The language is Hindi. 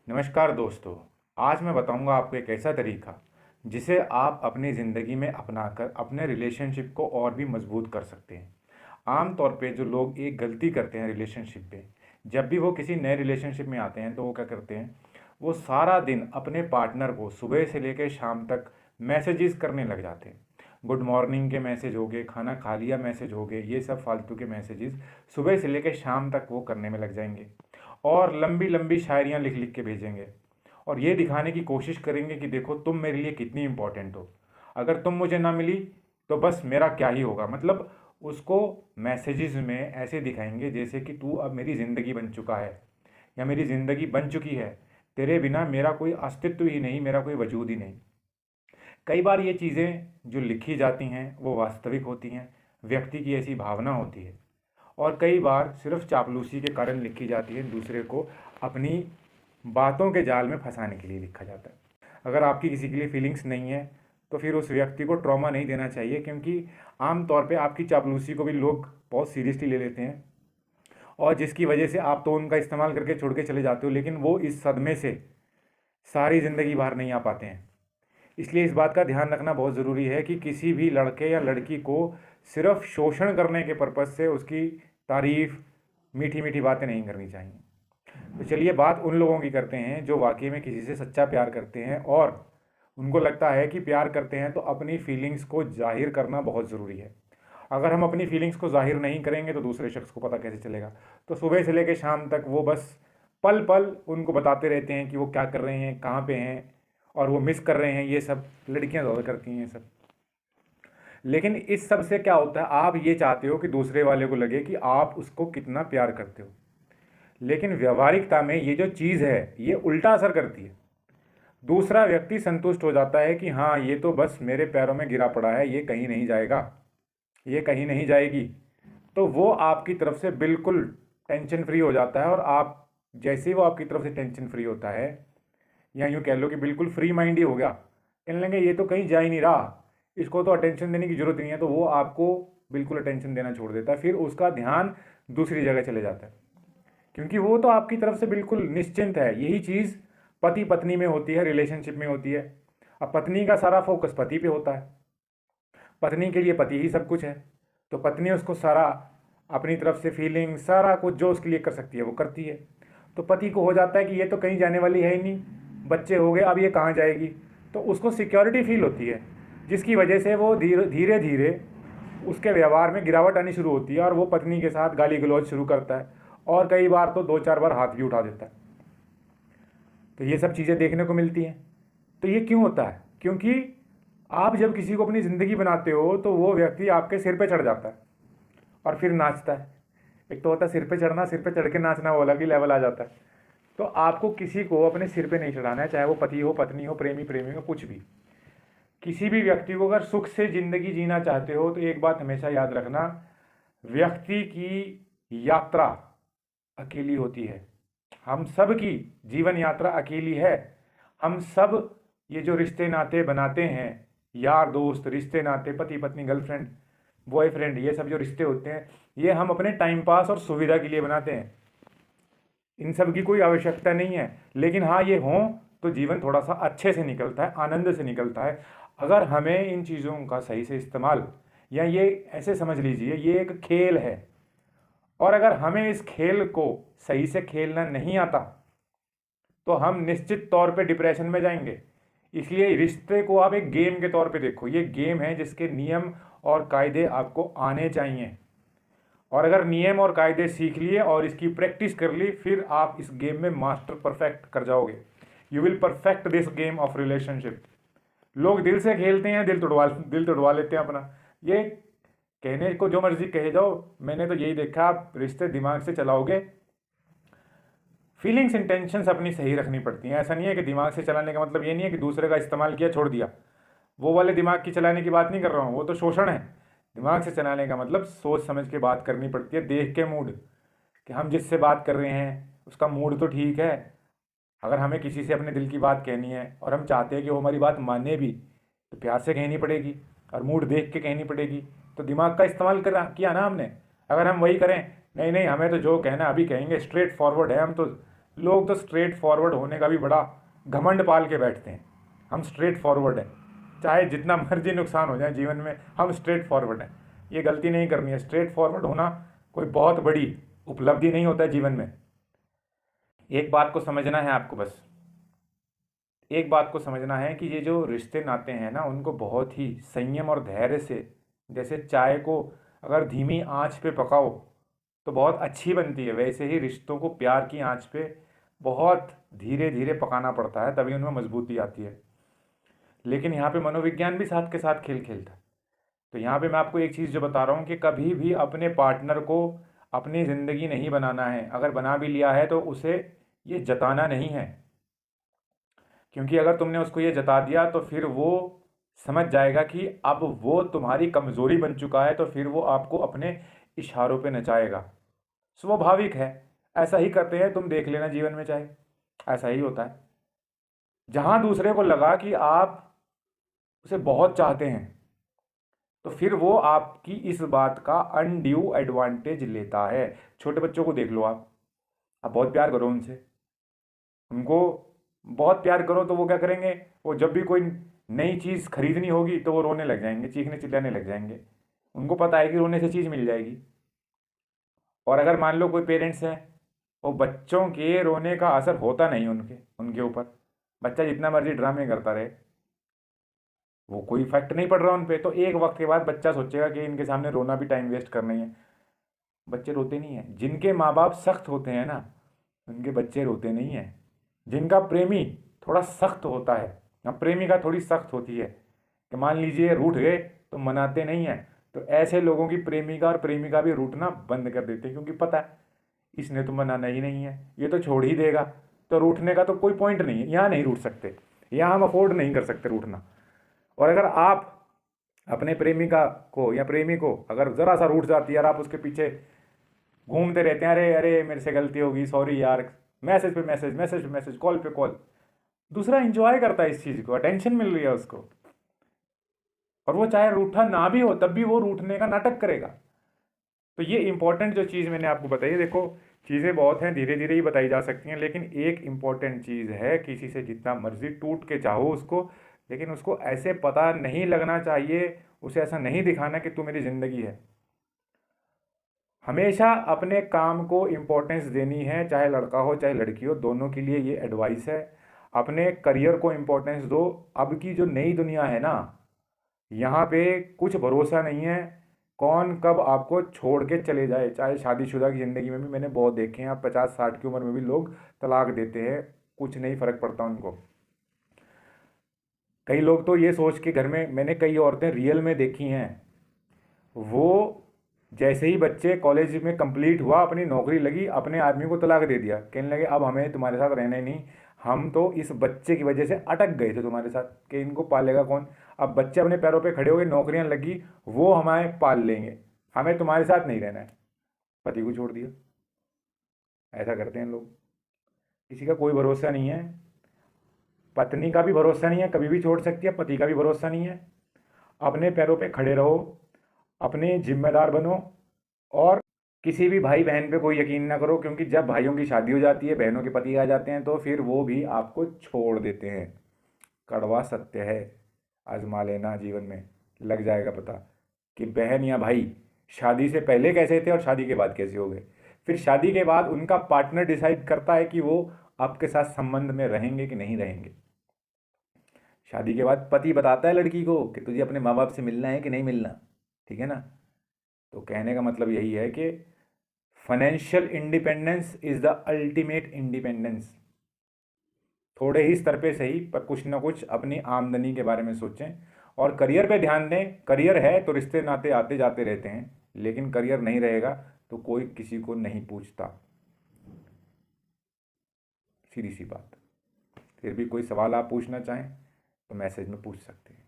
नमस्कार दोस्तों। आज मैं बताऊंगा आपको एक ऐसा तरीका जिसे आप अपनी ज़िंदगी में अपनाकर अपने रिलेशनशिप को और भी मजबूत कर सकते हैं। आम तौर पे जो लोग एक गलती करते हैं रिलेशनशिप में, जब भी वो किसी नए रिलेशनशिप में आते हैं तो वो क्या करते हैं, वो सारा दिन अपने पार्टनर को सुबह से लेकर शाम तक मैसेजेस करने लग जाते हैं। गुड मॉर्निंग के मैसेज हो गए, खाना खा लिया मैसेज हो गए, ये सब फालतू के मैसेजेस सुबह से लेकर शाम तक वो करने में लग जाएंगे और लंबी लंबी शायरियाँ लिख लिख के भेजेंगे और ये दिखाने की कोशिश करेंगे कि देखो तुम मेरे लिए कितनी इंपॉर्टेंट हो, अगर तुम मुझे ना मिली तो बस मेरा क्या ही होगा। मतलब उसको मैसेजेस में ऐसे दिखाएंगे जैसे कि तू अब मेरी ज़िंदगी बन चुका है या मेरी ज़िंदगी बन चुकी है, तेरे बिना मेरा कोई अस्तित्व ही नहीं, मेरा कोई वजूद ही नहीं। कई बार ये चीज़ें जो लिखी जाती हैं वो वास्तविक होती हैं, व्यक्ति की ऐसी भावना होती है, और कई बार सिर्फ चापलूसी के कारण लिखी जाती है, दूसरे को अपनी बातों के जाल में फंसाने के लिए लिखा जाता है। अगर आपकी किसी के लिए फीलिंग्स नहीं है तो फिर उस व्यक्ति को ट्रॉमा नहीं देना चाहिए, क्योंकि आम तौर पे आपकी चापलूसी को भी लोग बहुत सीरियसली ले लेते हैं और जिसकी वजह से आप तो उनका इस्तेमाल करके छोड़ के चले जाते हो, लेकिन वो इस सदमे से सारी ज़िंदगी बाहर नहीं आ पाते हैं। इसलिए इस बात का ध्यान रखना बहुत ज़रूरी है कि किसी भी लड़के या लड़की को सिर्फ शोषण करने के पर्पज़ से उसकी तारीफ़, मीठी मीठी बातें नहीं करनी चाहिए। तो चलिए बात उन लोगों की करते हैं जो वाकई में किसी से सच्चा प्यार करते हैं और उनको लगता है कि प्यार करते हैं तो अपनी फीलिंग्स को जाहिर करना बहुत ज़रूरी है। अगर हम अपनी फीलिंग्स को जाहिर नहीं करेंगे तो दूसरे शख्स को पता कैसे चलेगा। तो सुबह से लेकर शाम तक वो बस पल पल उनको बताते रहते हैं कि वो क्या कर रहे हैं, कहाँ पे हैं और वो मिस कर रहे हैं। ये सब लड़कियां ज़्यादा करती हैं ये सब। लेकिन इस सब से क्या होता है, आप ये चाहते हो कि दूसरे वाले को लगे कि आप उसको कितना प्यार करते हो, लेकिन व्यवहारिकता में ये जो चीज़ है ये उल्टा असर करती है। दूसरा व्यक्ति संतुष्ट हो जाता है कि हाँ ये तो बस मेरे पैरों में गिरा पड़ा है, ये कहीं नहीं जाएगा, ये कहीं नहीं जाएगी। तो वो आपकी तरफ से बिल्कुल टेंशन फ्री हो जाता है और आप जैसे ही वो आपकी तरफ से टेंशन फ्री होता है, या यूँ कह लो कि बिल्कुल फ्री माइंड ही हो गया, कहने लगे ये तो कहीं जा ही नहीं रहा, इसको तो अटेंशन देने की ज़रूरत नहीं है, तो वो आपको बिल्कुल अटेंशन देना छोड़ देता है। फिर उसका ध्यान दूसरी जगह चले जाता है, क्योंकि वो तो आपकी तरफ से बिल्कुल निश्चिंत है। यही चीज़ पति पत्नी में होती है, रिलेशनशिप में होती है। अब पत्नी का सारा फोकस पति पे होता है, पत्नी के लिए पति ही सब कुछ है, तो पत्नी उसको सारा अपनी तरफ से फीलिंग सारा कुछ जो उसके लिए कर सकती है वो करती है। तो पति को हो जाता है कि ये तो कहीं जाने वाली है ही नहीं, बच्चे हो गए, अब ये कहाँ जाएगी। तो उसको सिक्योरिटी फील होती है, जिसकी वजह से वो धीरे धीरे उसके व्यवहार में गिरावट आनी शुरू होती है और वो पत्नी के साथ गाली गलौज शुरू करता है और कई बार तो 2-4 बार हाथ भी उठा देता है। तो ये सब चीज़ें देखने को मिलती हैं। तो ये क्यों होता है? क्योंकि आप जब किसी को अपनी ज़िंदगी बनाते हो तो वो व्यक्ति आपके सिर पे चढ़ जाता है और फिर नाचता है। एक तो होता है सिर पे चढ़ना, सिर पे चढ़ के नाचना, वो अलग ही लेवल आ जाता है। तो आपको किसी को अपने सिर पे नहीं चढ़ाना है, चाहे वो पति हो, पत्नी हो, प्रेमी प्रेमी हो, कुछ भी। किसी भी व्यक्ति को अगर सुख से ज़िंदगी जीना चाहते हो तो एक बात हमेशा याद रखना, व्यक्ति की यात्रा अकेली होती है। हम सब की जीवन यात्रा अकेली है। हम सब ये जो रिश्ते नाते बनाते हैं, यार दोस्त, रिश्ते नाते, पति पत्नी, गर्लफ्रेंड बॉयफ्रेंड, ये सब जो रिश्ते होते हैं ये हम अपने टाइम पास और सुविधा के लिए बनाते हैं। इन सब की कोई आवश्यकता नहीं है, लेकिन हाँ ये हों तो जीवन थोड़ा सा अच्छे से निकलता है, आनंद से निकलता है। अगर हमें इन चीज़ों का सही से इस्तेमाल, या ये ऐसे समझ लीजिए ये एक खेल है, और अगर हमें इस खेल को सही से खेलना नहीं आता तो हम निश्चित तौर पे डिप्रेशन में जाएंगे। इसलिए रिश्ते को आप एक गेम के तौर पे देखो। ये गेम है जिसके नियम और कायदे आपको आने चाहिए, और अगर नियम और कायदे सीख लिए और इसकी प्रैक्टिस कर ली, फिर आप इस गेम में मास्टर परफेक्ट कर जाओगे। You will perfect this game of relationship. लोग दिल से खेलते हैं, दिल तोड़वा लेते हैं अपना। ये कहने को जो मर्जी कहे जाओ, मैंने तो यही देखा, आप रिश्ते दिमाग से चलाओगे, फीलिंग्स इंटेंशंस अपनी सही रखनी पड़ती हैं। ऐसा नहीं है कि दिमाग से चलाने का मतलब ये नहीं है कि दूसरे का इस्तेमाल किया छोड़ दिया, वो वाले दिमाग की चलाने की बात नहीं कर रहा हूँ, वो तो शोषण है। दिमाग से चलाने का मतलब सोच समझ के बात करनी पड़ती है, देख के मूड, कि हम जिससे बात कर रहे हैं उसका मूड तो ठीक है। अगर हमें किसी से अपने दिल की बात कहनी है और हम चाहते हैं कि वो हमारी बात माने भी, तो प्यार से कहनी पड़ेगी और मूड देख के कहनी पड़ेगी। तो दिमाग का इस्तेमाल किया ना हमने। अगर हम वही करें, नहीं नहीं हमें तो जो कहना अभी कहेंगे, स्ट्रेट फॉरवर्ड है, हम तो लोग तो स्ट्रेट फॉरवर्ड होने का भी बड़ा घमंड पाल के बैठते हैं। हम स्ट्रेट फॉरवर्ड हैं, चाहे जितना मर्जी नुकसान हो जाए जीवन में, हम स्ट्रेट फॉरवर्ड हैं। ये गलती नहीं करनी है। स्ट्रेट फॉरवर्ड होना कोई बहुत बड़ी उपलब्धि नहीं होता है जीवन में। एक बात को समझना है आपको, बस एक बात को समझना है कि ये जो रिश्ते नाते हैं ना, उनको बहुत ही संयम और धैर्य से, जैसे चाय को अगर धीमी आंच पे पकाओ तो बहुत अच्छी बनती है, वैसे ही रिश्तों को प्यार की आंच पे बहुत धीरे धीरे पकाना पड़ता है, तभी उनमें मजबूती आती है। लेकिन यहाँ पे मनोविज्ञान भी साथ के साथ खेल खेलता है। तो यहाँ पे मैं आपको एक चीज़ जो बता रहा हूँ कि कभी भी अपने पार्टनर को अपनी ज़िंदगी नहीं बनाना है। अगर बना भी लिया है तो उसे ये जताना नहीं है, क्योंकि अगर तुमने उसको ये जता दिया तो फिर वो समझ जाएगा कि अब वो तुम्हारी कमज़ोरी बन चुका है, तो फिर वो आपको अपने इशारों पे नचाएगा। स्वाभाविक है, ऐसा ही करते हैं, तुम देख लेना जीवन में, चाहे ऐसा ही होता है। जहाँ दूसरे को लगा कि आप उसे बहुत चाहते हैं, तो फिर वो आपकी इस बात का अनड्यू एडवांटेज लेता है। छोटे बच्चों को देख लो, आप बहुत प्यार करो उनसे, उनको बहुत प्यार करो तो वो क्या करेंगे, वो जब भी कोई नई चीज़ खरीदनी होगी तो वो रोने लग जाएंगे, चीखने चिल्लाने लग जाएंगे। उनको पता है कि रोने से चीज़ मिल जाएगी। और अगर मान लो कोई पेरेंट्स हैं, वो बच्चों के रोने का असर होता नहीं उनके उनके ऊपर, बच्चा जितना मर्जी ड्रामे करता रहे, वो कोई इफेक्ट नहीं पड़ रहा उन पे, तो एक वक्त के बाद बच्चा सोचेगा कि इनके सामने रोना भी टाइम वेस्ट करना ही है। बच्चे रोते नहीं हैं। जिनके माँ बाप सख्त होते हैं ना, उनके बच्चे रोते नहीं हैं। जिनका प्रेमी थोड़ा सख्त होता है या प्रेमिका थोड़ी सख्त होती है, कि मान लीजिए रूठ गए तो मनाते नहीं हैं, तो ऐसे लोगों की प्रेमिका और प्रेमिका भी रूठना बंद कर देते हैं, क्योंकि पता है इसने तो मनाना ही नहीं है, ये तो छोड़ ही देगा, तो रूठने का तो कोई पॉइंट नहीं है। यहाँ नहीं रूठ सकते, यहाँ हम अफोर्ड नहीं कर सकते रूठना। और अगर आप अपने प्रेमिका को या प्रेमी को अगर ज़रा सा रूठ जाती है और आप उसके पीछे घूमते रहते हैं, अरे अरे मेरे से गलती होगी, सॉरी यार, मैसेज पे मैसेज, मैसेज पे मैसेज, कॉल पे कॉल, दूसरा इंजॉय करता है इस चीज़ को, अटेंशन मिल रही है उसको, और वो चाहे रूठा ना भी हो तब भी वो रूठने का नाटक करेगा। तो ये इंपॉर्टेंट जो चीज़ मैंने आपको बताई, देखो चीज़ें बहुत हैं, धीरे धीरे ही बताई जा सकती हैं, लेकिन एक इंपॉर्टेंट चीज़ है, किसी से जितना मर्जी टूट के चाहो उसको, लेकिन उसको ऐसे पता नहीं लगना चाहिए, उसे ऐसा नहीं दिखाना कि तू मेरी ज़िंदगी है। हमेशा अपने काम को इम्पोर्टेंस देनी है, चाहे लड़का हो चाहे लड़की हो, दोनों के लिए ये एडवाइस है। अपने करियर को इम्पोर्टेंस दो। अब की जो नई दुनिया है ना, यहाँ पे कुछ भरोसा नहीं है, कौन कब आपको छोड़ के चले जाए। चाहे शादीशुदा की ज़िंदगी में भी मैंने बहुत देखे हैं, आप 50-60 की उम्र में भी लोग तलाक देते हैं, कुछ नहीं फ़र्क पड़ता उनको। कई लोग तो ये सोच के घर में, मैंने कई औरतें रियल में देखी हैं, वो जैसे ही बच्चे कॉलेज में कंप्लीट हुआ, अपनी नौकरी लगी, अपने आदमी को तलाक दे दिया, कहने लगे अब हमें तुम्हारे साथ रहना ही नहीं, हम तो इस बच्चे की वजह से अटक गए थे तुम्हारे साथ, कि इनको पालेगा कौन। अब बच्चे अपने पैरों पे खड़े हो गए, नौकरियां लगी, वो हमें पाल लेंगे, हमें तुम्हारे साथ नहीं रहना है, पति को छोड़ दिया। ऐसा करते हैं लोग। किसी का कोई भरोसा नहीं है, पत्नी का भी भरोसा नहीं है, कभी भी छोड़ सकती है, पति का भी भरोसा नहीं है। अपने पैरों पे खड़े रहो, अपने जिम्मेदार बनो, और किसी भी भाई बहन पे कोई यकीन ना करो, क्योंकि जब भाइयों की शादी हो जाती है, बहनों के पति आ जाते हैं, तो फिर वो भी आपको छोड़ देते हैं। कड़वा सत्य है, आजमा लेना, जीवन में लग जाएगा पता कि बहन या भाई शादी से पहले कैसे थे और शादी के बाद कैसे हो गए। फिर शादी के बाद उनका पार्टनर डिसाइड करता है कि वो आपके साथ संबंध में रहेंगे कि नहीं रहेंगे। शादी के बाद पति बताता है लड़की को कि तुझे अपने माँ बाप से मिलना है कि नहीं मिलना, ठीक है ना। तो कहने का मतलब यही है कि financial independence is the ultimate independence. थोड़े ही स्तर पे सही, पर कुछ ना कुछ अपनी आमदनी के बारे में सोचें, और करियर पे ध्यान दें। करियर है तो रिश्ते नाते आते जाते रहते हैं, लेकिन करियर नहीं रहेगा तो कोई किसी को नहीं पूछता, सीधी सी बात। फिर भी कोई सवाल आप पूछना चाहें तो मैसेज में पूछ सकते हैं।